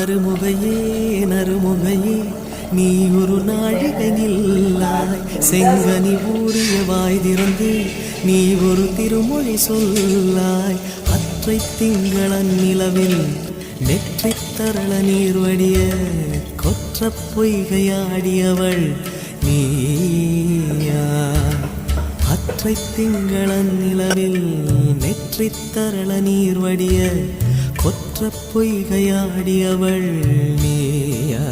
நறுமுகையே நறுமுகையே நீ ஒரு நாழிகை நில்லாய் செங்கனி ஊறிய வாய் திறந்து நீ ஒரு திருமொழி சொல்லாய் அற்றை திங்களன் நிலவில் நெற்றி தரள நீர் வடிய கொற்ற பொய்கையாடியவள் நீயா அற்றை திங்களன் நிலவில் நெற்றி தரள நீர் வடிய கொற்ற பொய்கையாடியவள் நீயா